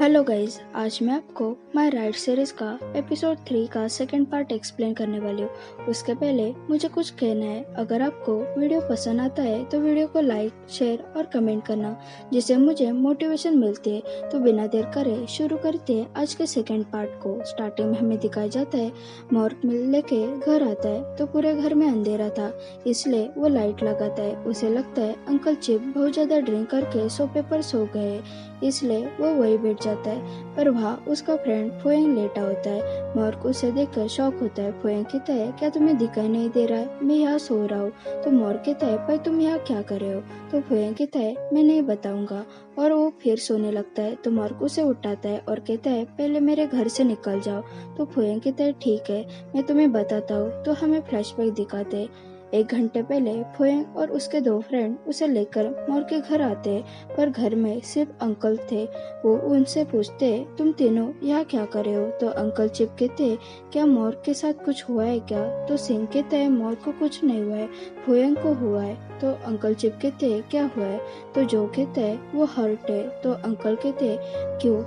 Hello guys, आज मैं आपको माय राइड सीरीज का एपिसोड 3 का सेकंड पार्ट एक्सप्लेन करने वाली हूँ। उसके पहले मुझे कुछ कहना है। अगर आपको वीडियो पसंद आता है तो वीडियो को लाइक, शेयर और कमेंट करना, जिससे मुझे मोटिवेशन मिलती है। तो बिना देर करे शुरू करते हैं आज के सेकंड पार्ट को। स्टार्टिंग में हमें दिखाया जाता है मॉर्क मिल लेके घर आता है तो पूरे घर में अंधेरा था, इसलिए वो लाइट लगाता है। उसे लगता है अंकल चिप बहुत ज्यादा ड्रिंक करके सोफे पर सो गए, इसलिए वो वही बैठ जाता है। पर वहाँ उसका फ्रेंड फोएंग लेटा होता है। मॉर्क उसे देखकर शॉक होता है। फोएंग कहता है, क्या तुम्हें दिखाई नहीं दे रहा है? मैं यहाँ सो रहा हूँ। तो मॉर्क कहता है, पर तुम यहाँ क्या कर रहे हो? तो फोएंग कहता है, मैं नहीं बताऊंगा, और वो फिर सोने लगता है। तो मॉर्क उसे उठाता है और कहता है, पहले मेरे घर से निकल जाओ। तो फोएंग कहता है, ठीक है, मैं तुम्हें बताता हूँ। तो हमें फ्लैशबैक दिखाते हैं। 1 घंटे पहले फोएंग और उसके 2 फ्रेंड उसे लेकर मॉर्क के घर आते हैं, पर घर में सिर्फ अंकल थे। वो उनसे पूछते, तुम तीनों यहाँ क्या कर रहे हो? तो अंकल चिप कहते, क्या मॉर्क के साथ कुछ हुआ है क्या? तो सिंह कहता है, मॉर्क को कुछ नहीं हुआ है, फोएंग को हुआ है। तो अंकल चिप कहते, क्या हुआ है? तो जो कहता है, वो हर्ट है। तो अंकल कहते, क्यों?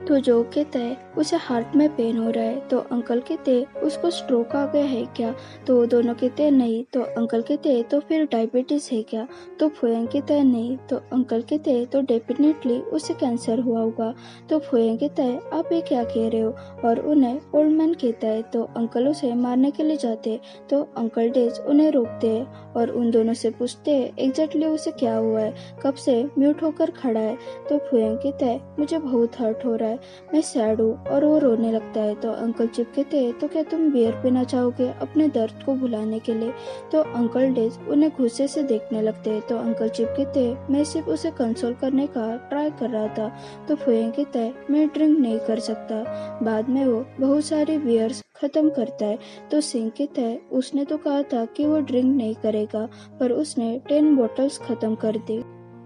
तो जो कहता है, उसे हार्ट में पेन हो रहा है। तो अंकल कहते, उसको स्ट्रोक आ गया है क्या? तो वो दोनों कहते हैं, नहीं। तो अंकल कहते, तो फिर डायबिटीज है क्या? तो फोएंग कहता है, नहीं। तो अंकल कहते, तो डेफिनेटली उसे कैंसर हुआ होगा। तो फोएंग कहता है, आप ये क्या कह रहे हो? और उन्हें ओल्ड मैन कहता है। तो अंकल उसे मारने के लिए जाते। तो अंकल डेज उन्हें रोकते हैं और उन दोनों से पूछते हैं एग्जैक्टली उसे क्या हुआ है, कब से म्यूट होकर खड़ा है। तो फोएंग कहता है, मुझे बहुत हर्ट हो रहा है, मैं सैड हूँ। और वो रोने लगता है। तो अंकल चिप कहते हैं, तो क्या तुम बियर पीना चाहोगे अपने दर्द को भुलाने के लिए? तो अंकल डेज उन्हें गुस्से से देखने लगते हैं। तो अंकल चिप कहते हैं, मैं सिर्फ उसे कंसोल करने का ट्राई कर रहा था। तो फोएंग कहता है, मैं ड्रिंक नहीं कर सकता। बाद में वो बहुत सारी बियर्स खत्म करता है। तो सिंह कहता है, उसने तो कहा था कि वो ड्रिंक नहीं करेगा, पर उसने 10 बॉटल्स खत्म कर दी।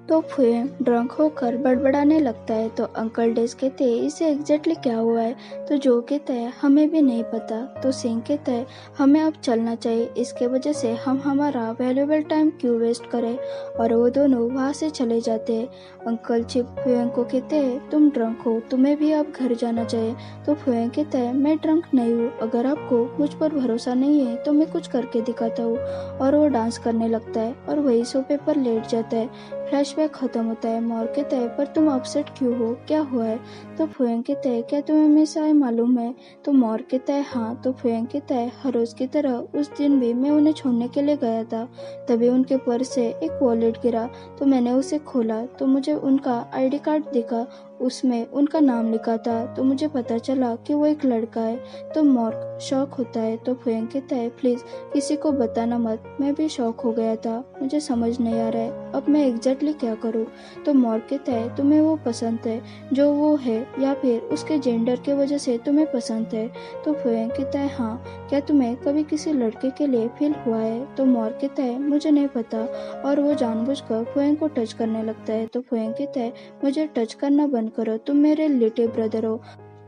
तो फोएंग ड्रंक होकर बड़बड़ाने लगता है। तो अंकल डेज कहते हैं, इसे एग्जैक्टली क्या हुआ है? तो जो कहता है, हमें भी नहीं पता। तो सिंह कहता है, हमें अब चलना चाहिए, इसके वजह से हम हमारा वैल्यूएबल टाइम क्यों वेस्ट करें? और वो दोनों वहाँ से चले जाते हैं। अंकल चिप फोएंग को कहते हैं, तुम ड्रंक हो, तुम्हें भी अब घर जाना चाहिए। तो फोएंग कहता है, मैं ड्रंक नहीं हूँ, अगर आपको मुझ पर भरोसा नहीं है तो मैं कुछ करके दिखाता हूँ। और वो डांस करने लगता है और वही सोफे पर लेट जाता है। फ्लैशबैक खत्म होता है। मॉर्क कहता है, पर तुम अपसेट क्यों हो, क्या हुआ है? तो फोएंग कहता है, क्या तुम्हें हमेशा मालूम है? तो मॉर्क कहता है, हाँ। तो फोएंग कहता है, हर रोज की तरह उस दिन भी मैं उन्हें छोड़ने के लिए गया था, तभी उनके पर्स से एक वॉलेट गिरा। तो मैंने उसे खोला तो मुझे उनका आईडी कार्ड दिखा, उसमें उनका नाम लिखा था। तो मुझे पता चला कि वो एक लड़का है। तो मॉर्क शॉक होता है। तो फोएंग कहता है, प्लीज किसी को बताना मत, मैं भी शॉक हो गया था, मुझे समझ नहीं आ रहा है अब मैं एग्जैक्टली क्या करूँ। तो मॉर्क कहता है, तुम्हें वो पसंद है जो वो है, या फिर उसके जेंडर के वजह से तुम्हें पसंद है? तो फोएंग कहता है, हाँ। क्या तुम्हें कभी किसी लड़के के लिए फील हुआ है? तो मॉर्क कहता है, मुझे नहीं पता। और वो जानबूझकर फोएंग को टच करने लगता है। तो फोएंग कहता है, मुझे टच करना बंद करो, तुम मेरे लिटिल ब्रदर हो,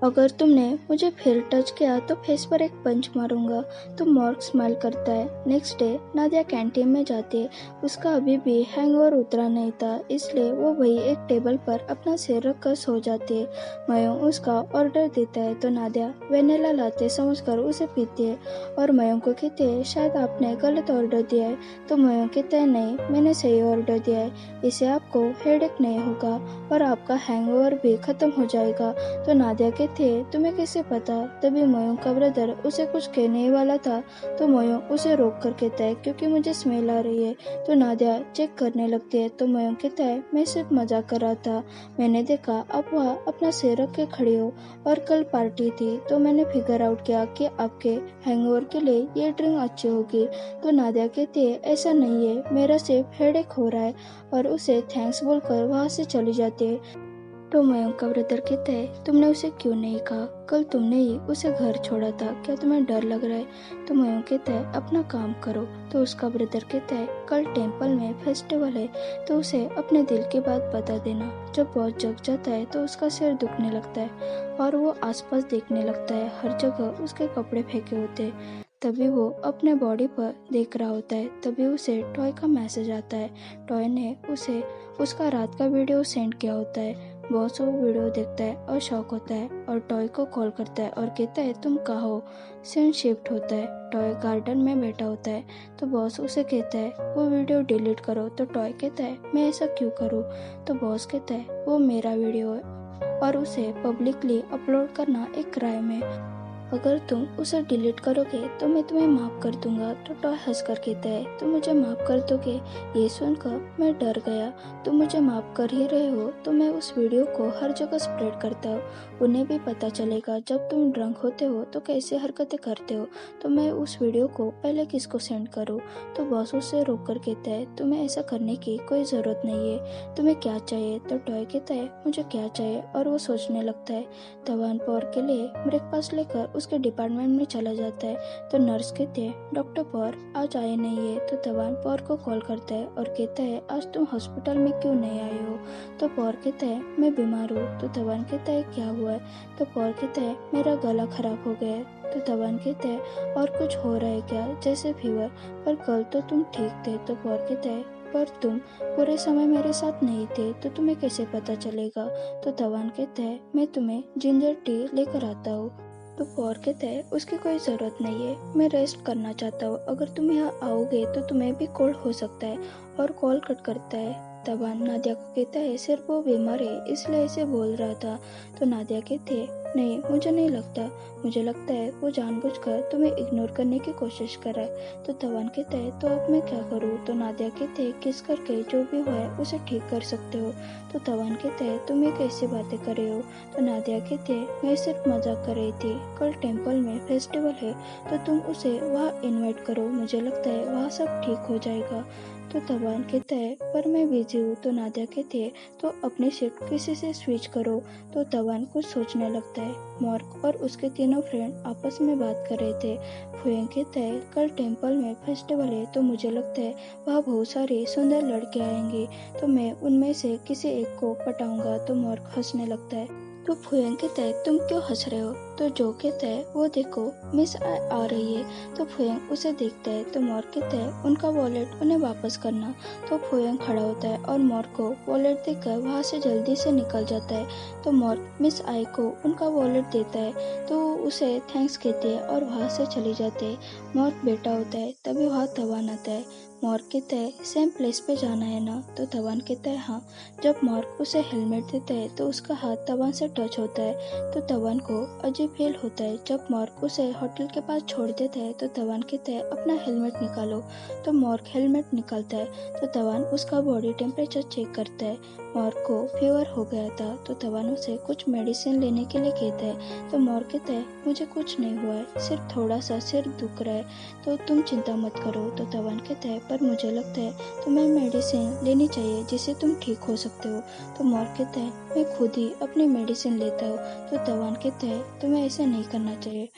अगर तुमने मुझे फिर टच किया तो फेस पर एक पंच मारूंगा। तो मॉर्क स्माइल करता है। नेक्स्ट डे नादिया कैंटीन में जाती है। उसका अभी भी हैंगओवर उतरा नहीं था, इसलिए वो वही एक टेबल पर अपना सिर रख कर सो जाती है। मयंक उसका ऑर्डर देता है तो नादिया वेनिला लाते समझकर उसे पीती है और मयंक को कहती है, शायद आपने गलत ऑर्डर दिया है। तो मयंक कहता है, नहीं, मैंने सही ऑर्डर दिया है, इससे आपको हेडेक नहीं होगा और आपका हैंगओवर भी खत्म हो जाएगा। तो नादिया थे, तुम्हें कैसे पता? तभी मयंक का ब्रदर उसे कुछ कहने ही वाला था, तो मयंक उसे रोक कर कहता है, क्योंकि मुझे स्मेल आ रही है। तो नादिया चेक करने लगती है। तो मयंक कहता है, मैं सिर्फ मजाक कर रहा था, मैंने देखा आप वहाँ अपना सिर रख के खड़ी हो और कल पार्टी थी, तो मैंने फिगर आउट किया कि आपके हैंगओवर के लिए ये ड्रिंक अच्छी होगी। तो नादिया कहती है, ऐसा नहीं है, मेरा सिर्फ हेडेक हो रहा है, और उसे थैंक्स बोलकर वहाँ से चली जाती है। तो मयंक का ब्रदर कहता है, तुमने उसे क्यों नहीं कहा? कल तुमने ही उसे घर छोड़ा था, क्या तुम्हें डर लग रहा है? तो मयंक कहता है, अपना काम करो। तो उसका ब्रदर कहता है, कल टेम्पल में फेस्टिवल है, तो उसे अपने दिल की बात बता देना। जब बहुत जग जाता है तो उसका सिर दुखने लगता है और वो आसपास देखने लगता है, हर जगह उसके कपड़े फेंके होते हैं। तभी वो अपने बॉडी पर देख रहा होता है। तभी उसे टॉय का मैसेज आता है। टॉय ने उसे उसका रात का वीडियो सेंड किया होता है। बॉस वो वीडियो देखता है और शॉक होता है और टॉय को कॉल करता है और कहता है तुम कहाँ हो। सीन शिफ्ट होता है, टॉय गार्डन में बैठा होता है तो बॉस उसे कहता है वो वीडियो डिलीट करो। तो टॉय कहता है मैं ऐसा क्यों करूँ। तो बॉस कहता है वो मेरा वीडियो है और उसे पब्लिकली अपलोड करना एक क्राइम है। अगर तुम उसे डिलीट करोगे तो मैं तुम्हें माफ़ कर दूंगा। तो टॉय हंसकर कहता है तुम मुझे माफ़ कर दोगे। ये सुनकर मैं डर गया। तुम मुझे माफ़ कर ही रहे हो तो मैं उस वीडियो को हर जगह स्प्रेड करता हूँ। उन्हें भी पता चलेगा जब तुम ड्रंक होते हो तो कैसे हरकतें करते हो। तो मैं उस वीडियो को पहले किसको सेंड करूँ। तो बॉस उसे रोक कर कहता है तुम्हें ऐसा करने की कोई ज़रूरत नहीं है, तुम्हें क्या चाहिए। तो टॉय कहता है मुझे क्या चाहिए और वो सोचने लगता है। तवान पॉर के लिए ब्रेकफास्ट लेकर उसके डिपार्टमेंट में चला जाता है। तो नर्स कहते हैं डॉक्टर पॉर आज आए नहीं है। तो तवान पॉर को कॉल करता है और कहता है आज तुम हॉस्पिटल में क्यों नहीं आए हो। तो पॉर कहता है मैं बीमार हूँ। तो तवान कहता है क्या हुआ है। तो पॉर कहता है मेरा गला खराब हो गया है। तो तवान कहता है और कुछ हो रहा है क्या, जैसे फीवर, पर कल तो तुम ठीक थे। तो पॉर कहता है पर तुम पूरे समय मेरे साथ नहीं थे तो तुम्हें कैसे पता चलेगा। तो तवान कहता है मैं तुम्हें जिंजर टी लेकर आता हूँ। तो पॉर कहता है उसकी कोई ज़रूरत नहीं है, मैं रेस्ट करना चाहता हूँ, अगर तुम यहाँ आओगे तो तुम्हें भी कोल्ड हो सकता है। और कॉल कट करता है। तवान नादिया को कहता है सिर्फ वो बीमार है इसलिए ऐसे बोल रहा था। तो नादिया कहती है नहीं मुझे नहीं लगता, मुझे लगता है वो जानबूझकर तुम्हें इग्नोर करने की कोशिश कर रहा है। तो तवान कहता है तो अब मैं क्या करूँ। तो नादिया कहते हैं किस करके जो भी हुआ है उसे ठीक कर सकते हो। तो तवान कहते हैं तुम ये कैसी बातें कर रहे हो। तो नादिया कहते हैं मैं सिर्फ मजाक कर रही थी, कल टेम्पल में फेस्टिवल है तो तुम उसे वहाँ इनवाइट करो, मुझे लगता है वहाँ सब ठीक हो जाएगा। तो तवान कहता है पर मैं बिजी हूँ। तो नादिया कहती है तो अपनी शिफ्ट किसी से स्विच करो। तो तवान कुछ सोचने लगता है। मॉर्क और उसके तीनों फ्रेंड आपस में बात कर रहे थे। फुयेंग कहता है कल टेम्पल में फेस्टिवल है तो मुझे लगता है वहाँ बहुत सारे सुंदर लड़के आएंगे तो मैं उनमें से किसी एक को पटाऊंगा। तो मॉर्क हंसने लगता है। तो फुयेंग कहता है तुम क्यों हंस रहे हो। तो जो कहता है वो देखो मिस आ रही है। तो फुयेंग उसे देखता है। तो मॉर्क कहता है उनका वॉलेट उन्हें वापस करना। तो फुयेंग खड़ा होता है और मॉर्क को वॉलेट देकर वहाँ से जल्दी से निकल जाता है। तो मॉर्क मिस आई को उनका वॉलेट देता है तो उसे थैंक्स कहती है और वहाँ से चली जाती है। मॉर्क बैठा होता है तभी वहाँ तवान आता है। मॉर्क कहता है सेम प्लेस पे जाना है ना। तो तवान कहता है हाँ। जब मॉर्क उसे हेलमेट देता है तो उसका हाथ तवान से टच होता है। तो तवान को अजीब फील होता है। जब मॉर्क उसे होटल के पास छोड़ देता है तो तवान कहता है अपना हेलमेट निकालो। तो मॉर्क हेलमेट निकालता है तो तवान उसका बॉडी टेम्परेचर चेक करता है। मॉर्क को फीवर हो गया था तो तवान उसे कुछ मेडिसिन लेने के लिए कहता है। तो मॉर्क कहता है मुझे कुछ नहीं हुआ है, सिर्फ थोड़ा सा सिर दुख रहा है तो तुम चिंता मत करो। तो तवान कहता है पर मुझे लगता है तुम्हें मेडिसिन लेनी चाहिए जिससे तुम ठीक हो सकते हो। तो मॉर्क कहता है मैं खुद ही अपनी मेडिसिन लेता हूँ। तो तवान कहता है तुम्हें ऐसा नहीं करना चाहिए,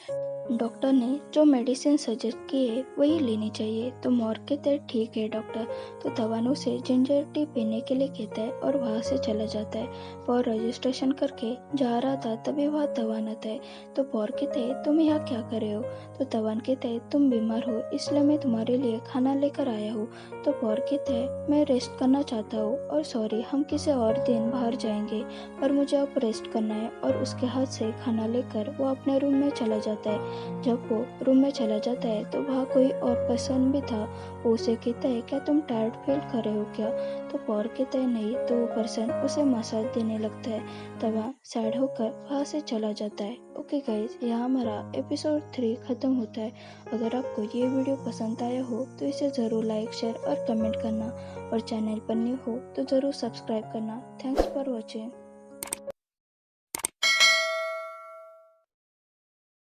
डॉक्टर ने जो मेडिसिन सजेस्ट की है वही लेनी चाहिए। तो मॉर्क कहता है ठीक है डॉक्टर। तो तवान उसे जिंजर टी पीने के लिए कहता है और वहाँ से चला जाता है। पॉर रजिस्ट्रेशन करके जा रहा था तभी वहाँ तवान आता है। तो पॉर कहते हैं तुम यहाँ क्या कर रहे हो। तो तवान कहते हैं तुम बीमार हो इसलिए मैं तुम्हारे लिए खाना लेकर आया हूँ। तो पॉर कहते हैं मैं रेस्ट करना चाहता हूँ और सॉरी हम किसी और दिन बाहर जाएंगे पर मुझे अब रेस्ट करना है। और उसके हाथ से खाना लेकर वो अपने रूम में चला जाता है। जब वो रूम में चला जाता है तो वहाँ कोई और पर्सन भी था। वो उसे कहता है क्या तुम टायर्ड फील कर रहे हो क्या। तो पॉर कहता है नहीं। तो वो पर्सन उसे मसाज देने लगता है। तब वह सैड होकर वहाँ से चला जाता है। ओके गाइज, यहाँ हमारा एपिसोड 3 खत्म होता है। अगर आपको ये वीडियो पसंद आया हो तो इसे ज़रूर लाइक शेयर और कमेंट करना और चैनल पर न्यू हो तो ज़रूर सब्सक्राइब करना। Thanks for watching.